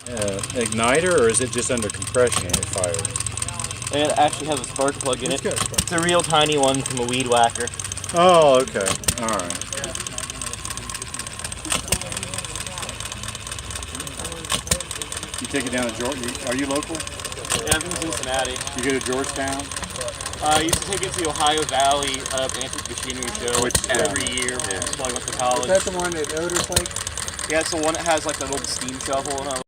Igniter, or is it just under compression and it fires? It actually has a spark plug in it. It's a real tiny one from a weed whacker. Oh, okay. All right. You take it down to Georgia. Are you local? Yeah, I'm from Cincinnati. You go to Georgetown? I used to take it to the Ohio Valley Antique Machinery Show every year before I went to college. Is that the one that Otis like? Yeah, it's the one that has like that little steam shovel and all.